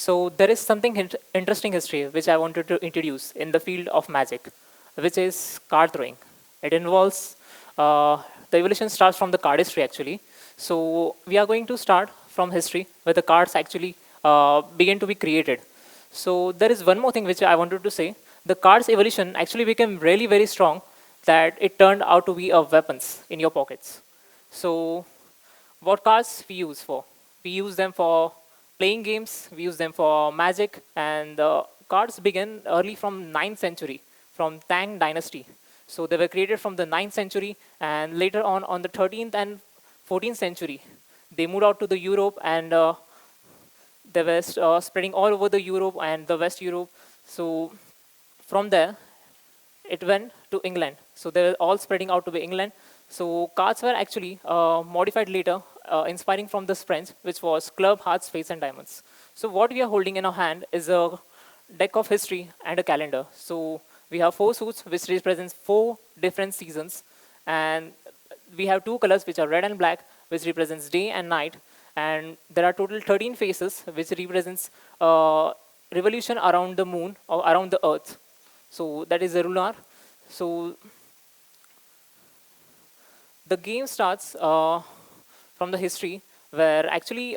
So there is something interesting history which I wanted to introduce in the field of magic, which is card throwing. It involves, the evolution starts from the card history actually. So we are going to start from history where the cards actually begin to be created. So there is one more thing which I wanted to say. The cards evolution actually became really very strong that it turned out to be a weapons in your pockets. So what cards we use for? We use them for playing games, we use them for magic, and the cards begin early from 9th century, from Tang dynasty. So they were created from the 9th century, and later on the 13th and 14th century, they moved out to the Europe, and they were spreading all over the Europe and the West Europe. So from there, it went to England. So they were all spreading out to be England. So cards were actually modified later, inspiring from the French, which was club, hearts, spades, and diamonds. So what we are holding in our hand is a deck of history and a calendar. So we have 4 suits, which represents 4 different seasons. And we have 2 colors, which are red and black, which represents day and night. And there are total 13 faces, which represents revolution around the moon or around the earth. So that is a lunar. So the game starts from the history where actually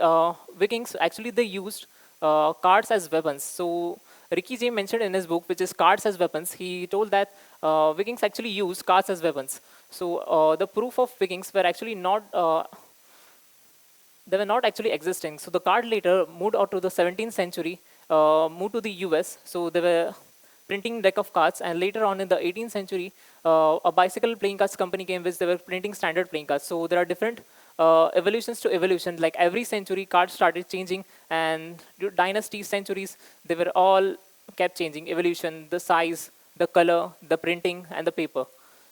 Vikings actually they used cards as weapons. So Ricky J mentioned in his book, which is Cards as Weapons, he told that Vikings actually used cards as weapons. So the proof of Vikings were actually not they were not actually existing. So the card later moved out to the 17th century, moved to the US. So they were printing deck of cards, and later on in the 18th century, a bicycle playing cards company came which they were printing standard playing cards. So there are different evolutions to evolution. Like every century, cards started changing, and dynasties, centuries, they were all kept changing. Evolution, the size, the color, the printing, and the paper.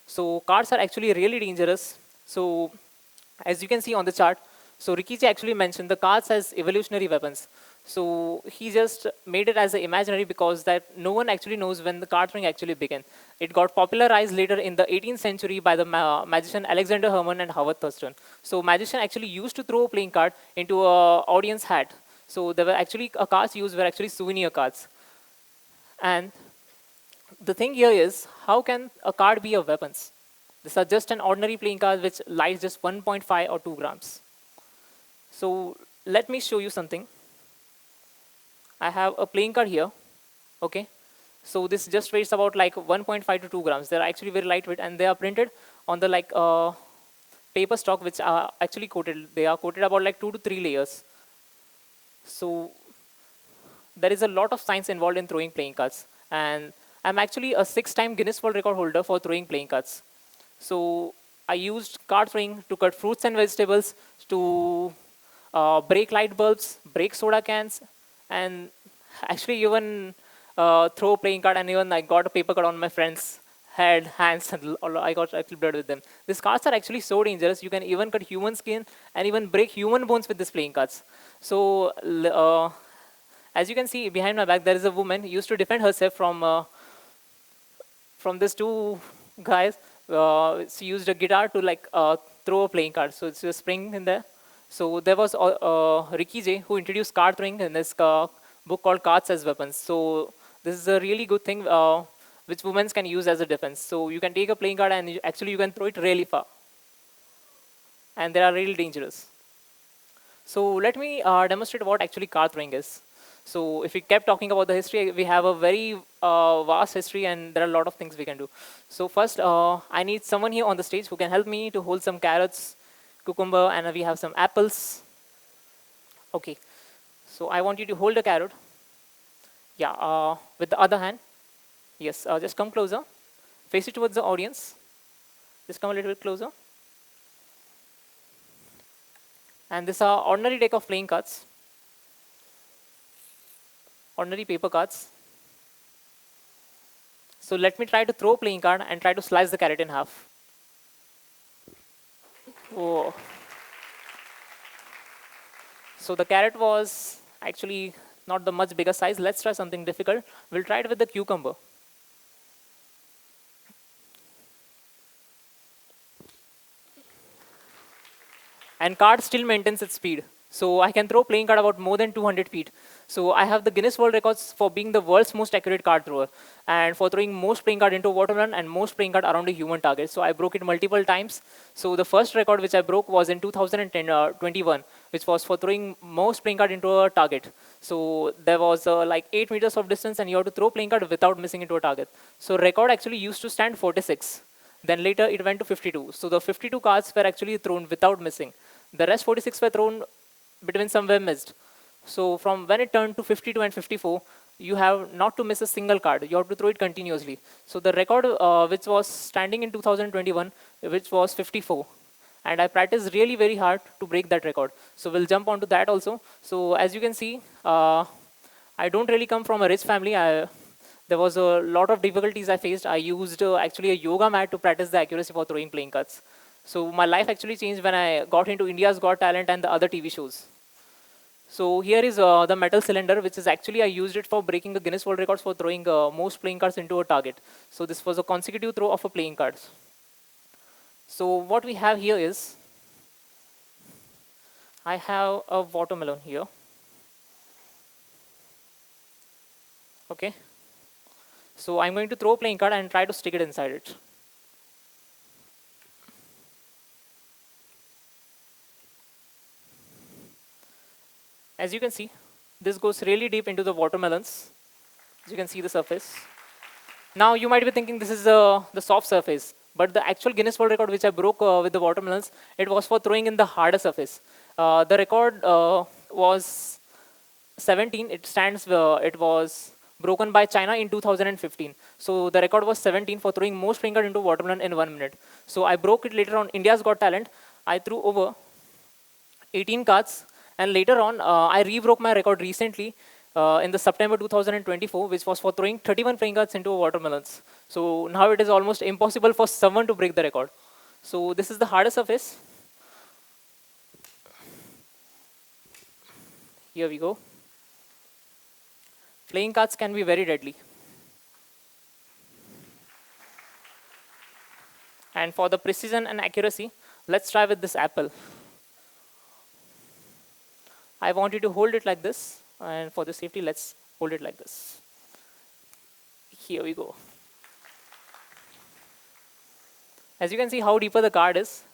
So cards are actually really dangerous. So as you can see on the chart, so Rikichi actually mentioned the cards as evolutionary weapons. So he just made it as an imaginary because that no one actually knows when the card throwing actually began. It got popularized later in the 18th century by the magician Alexander Herman and Howard Thurston. So magician actually used to throw a playing card into a audience hat. So there were actually cards used were actually souvenir cards. And the thing here is, how can a card be a weapons? These are just an ordinary playing card which lies just 1.5 or 2 grams. So let me show you something. I have a playing card here, okay? So this just weighs about like 1.5 to 2 grams. They're actually very lightweight, and they are printed on the like paper stock, which are actually coated. They are coated about like 2 to 3 layers. So there is a lot of science involved in throwing playing cards, and I'm actually a 6-time Guinness World Record holder for throwing playing cards. So I used card throwing to cut fruits and vegetables, to break light bulbs, break soda cans, and actually even throw a playing card, and even I got a paper cut on my friend's head, hands, and I got actually blood with them. These cards are actually so dangerous. You can even cut human skin and even break human bones with these playing cards. So as you can see behind my back, there is a woman who used to defend herself from these 2 guys. She used a guitar to like throw a playing card. So it's a spring in there. So there was Ricky J who introduced card throwing in this book called Cards as Weapons. So this is a really good thing which women can use as a defense. So you can take a playing card and you can throw it really far. And they are really dangerous. So let me demonstrate what actually card throwing is. So if we kept talking about the history, we have a very vast history, and there are a lot of things we can do. So first, I need someone here on the stage who can help me to hold some carrots, cucumber, and we have some apples. Okay. So I want you to hold a carrot. Yeah, with the other hand. Yes, just come closer. Face it towards the audience. Just come a little bit closer. And this are ordinary deck of playing cards. Ordinary paper cards. So let me try to throw a playing card and try to slice the carrot in half. Oh. So the carrot was actually not the much bigger size. Let's try something difficult. We'll try it with the cucumber. And card still maintains its speed. So I can throw playing card about more than 200 feet. So I have the Guinness World Records for being the world's most accurate card thrower, and for throwing most playing card into a watermelon and most playing card around a human target. So I broke it multiple times. So the first record which I broke was in 2021, which was for throwing most playing card into a target. So there was like 8 meters of distance, and you have to throw playing card without missing into a target. So record actually used to stand 46. Then later it went to 52. So the 52 cards were actually thrown without missing. The rest 46 were thrown between somewhere missed. So from when it turned to 52 and 54, you have not to miss a single card. You have to throw it continuously. So the record which was standing in 2021, which was 54. And I practiced really very hard to break that record. So we'll jump onto that also. So as you can see, I don't really come from a rich family. There was a lot of difficulties I faced. I used actually a yoga mat to practice the accuracy for throwing playing cards. So my life actually changed when I got into India's Got Talent and the other TV shows. So here is the metal cylinder, which is actually I used it for breaking the Guinness World Records for throwing most playing cards into a target. So this was a consecutive throw of a playing card. So what we have here is, I have a watermelon here. Okay. So I'm going to throw a playing card and try to stick it inside it. As you can see, this goes really deep into the watermelons. As you can see the surface. Now you might be thinking this is the soft surface, but the actual Guinness World Record which I broke with the watermelons, it was for throwing in the harder surface. The record was 17. It stands. It was broken by China in 2015. So the record was 17 for throwing most playing card into watermelon in 1 minute. So I broke it later on India's Got Talent. I threw over 18 cards, and later on I rebroke my record recently in the September 2024, which was for throwing 31 playing cards into watermelons. So now it is almost impossible for someone to break the record. So this is the harder surface. Here we go. Playing cards can be very deadly. And for the precision and accuracy, let's try with this apple. I want you to hold it like this, and for the safety, let's hold it like this. Here we go. As you can see how deeper the card is,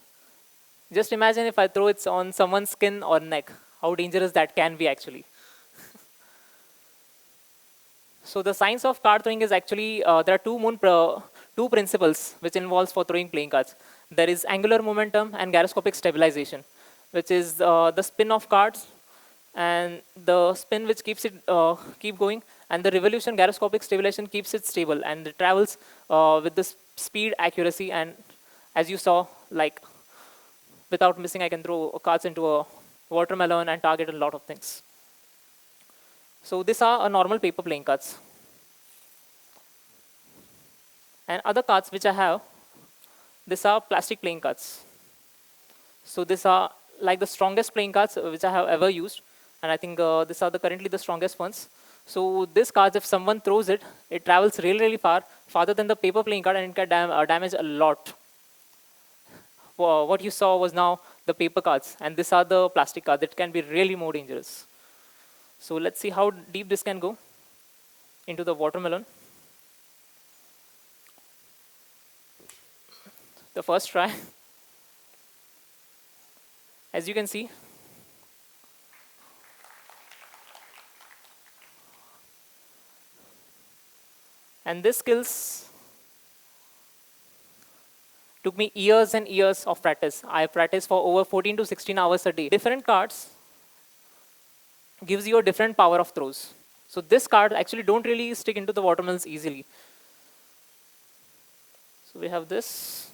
just imagine if I throw it on someone's skin or neck, how dangerous that can be actually. So the science of card throwing is actually, there are two principles which involves for throwing playing cards. There is angular momentum and gyroscopic stabilization, which is the spin of cards and the spin which keeps it keep going, and the revolution gyroscopic stabilization keeps it stable, and it travels with the speed, accuracy, and as you saw, like without missing, I can throw cards into a watermelon and target a lot of things. So these are a normal paper playing cards. And other cards which I have, these are plastic playing cards. So these are like the strongest playing cards which I have ever used. And I think these are currently the strongest ones. So this cards, if someone throws it, it travels really, really far, farther than the paper playing card, and it can damage a lot. What you saw was now the paper cards, and these are the plastic cards that can be really more dangerous. So let's see how deep this can go into the watermelon. The first try. As you can see, and this skills took me years and years of practice. I practiced for over 14 to 16 hours a day. Different cards gives you a different power of throws. So this card actually don't really stick into the watermelons easily. So we have this.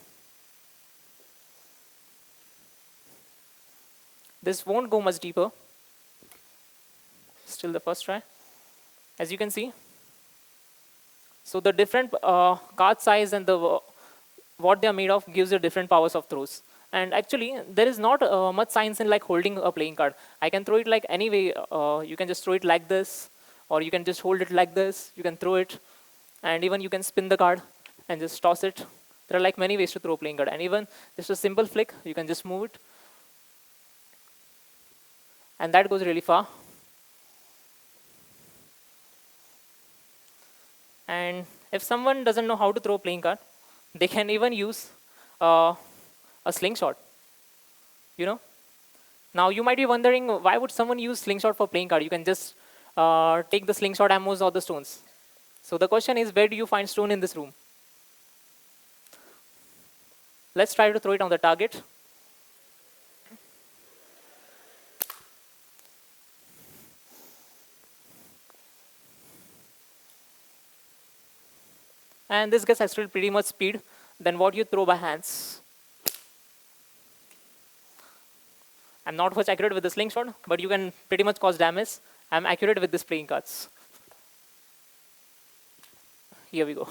This won't go much deeper. Still the first try. As you can see. So the different card size and what they are made of gives you different powers of throws. And actually, there is not much science in like holding a playing card. I can throw it like any way. You can just throw it like this, or you can just hold it like this. You can throw it, and even you can spin the card and just toss it. There are like many ways to throw a playing card, and even just a simple flick, you can just move it. and that goes really far. And if someone doesn't know how to throw a playing card, they can even use uh, a slingshot. You know. Now you might be wondering, why would someone use slingshot for playing card? You can just take the slingshot ammos or the stones. So the question is, where do you find stone in this room? Let's try to throw it on the target. And this gets actually pretty much speed than what you throw by hands. I'm not much accurate with the slingshot, but you can pretty much cause damage. I'm accurate with this playing cards. Here we go.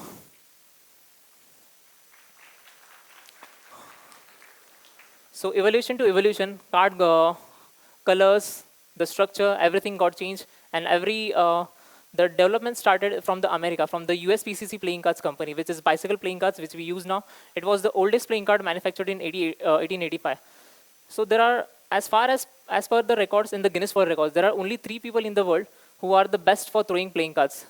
So evolution to evolution, card colors, the structure, everything got changed, and the development started from the US PCC playing cards company, which is bicycle playing cards, which we use now. It was the oldest playing card manufactured in 1885. So there are, as per the records in the Guinness World Records, there are only 3 people in the world who are the best for throwing playing cards.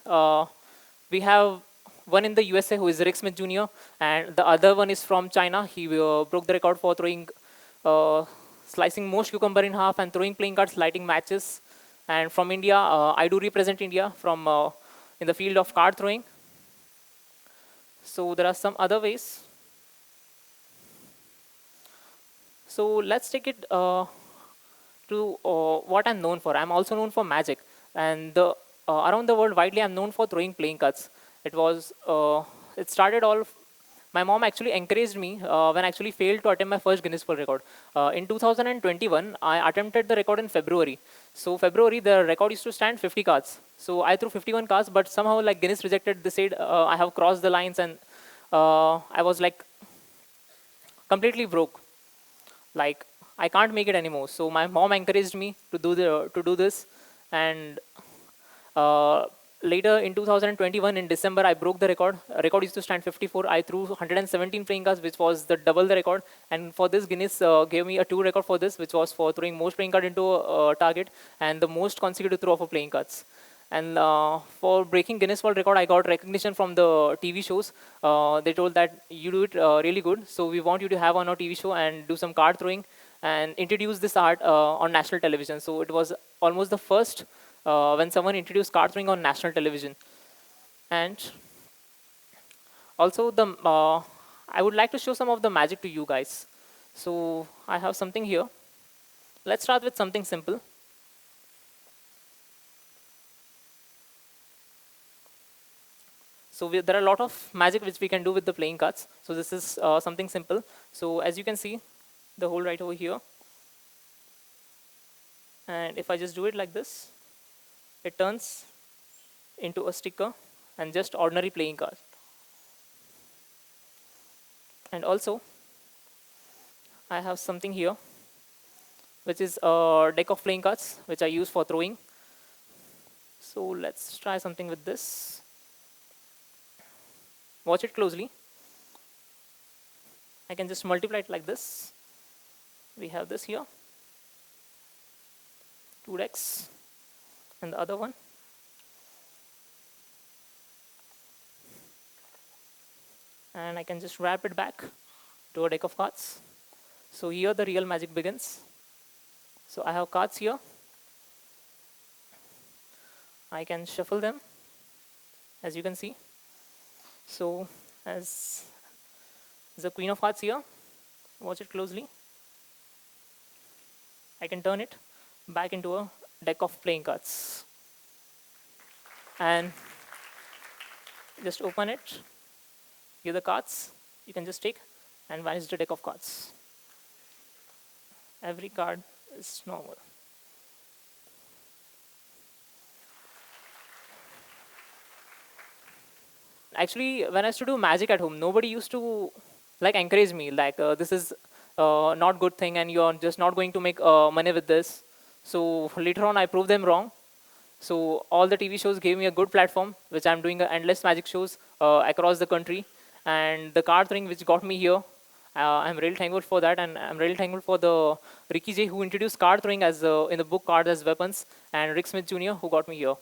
We have one in the USA who is Rick Smith Jr., and the other one is from China. He broke the record for throwing, slicing most cucumber in half and throwing playing cards, lighting matches. And from India, I do represent India from in the field of card throwing. So there are some other ways. So let's take it to what I'm known for. I'm also known for magic, and around the world widely, I'm known for throwing playing cards. It started all. My mom actually encouraged me when I actually failed to attempt my first Guinness World Record. In 2021, I attempted the record in February. So February, the record used to stand 50 cards. So I threw 51 cards, but somehow like Guinness rejected. They said I have crossed the lines, and I was like completely broke. Like I can't make it anymore. So my mom encouraged me to do this, and uh, later in 2021 in December I broke the record. Record used to stand 54. I threw 117 playing cards, which was the double the record. And for this, Guinness gave me a 2 record for this, which was for throwing most playing card into a target and the most consecutive throw of playing cards. And for breaking Guinness World Record, I got recognition from the TV shows. They told that you do it really good, so we want you to have on our TV show and do some card throwing and introduce this art on national television. So it was almost the first when someone introduced card throwing on national television. And also I would like to show some of the magic to you guys. So I have something here. Let's start with something simple. So there are a lot of magic which we can do with the playing cards. So this is something simple. So as you can see, the hole right over here. And if I just do it like this, it turns into a sticker and just ordinary playing card. And also, I have something here, which is a deck of playing cards, which I use for throwing. So let's try something with this. Watch it closely. I can just multiply it like this. We have this here, 2 decks, and the other one. And I can just wrap it back to a deck of cards. So here the real magic begins. So I have cards here. I can shuffle them, as you can see. So as the Queen of Hearts here, watch it closely. I can turn it back into a deck of playing cards. And just open it. Here the cards. You can just take and vanish the deck of cards. Every card is normal. Actually, when I used to do magic at home, nobody used to like encourage me, like this is not good thing and you're just not going to make money with this. So later on I proved them wrong. So all the TV shows gave me a good platform, which I'm doing endless magic shows across the country. And the card thing which got me here, I'm really thankful for that, and I'm really thankful for the Ricky J who introduced card throwing as in the book Cards as Weapons, and Rick Smith Jr. who got me here.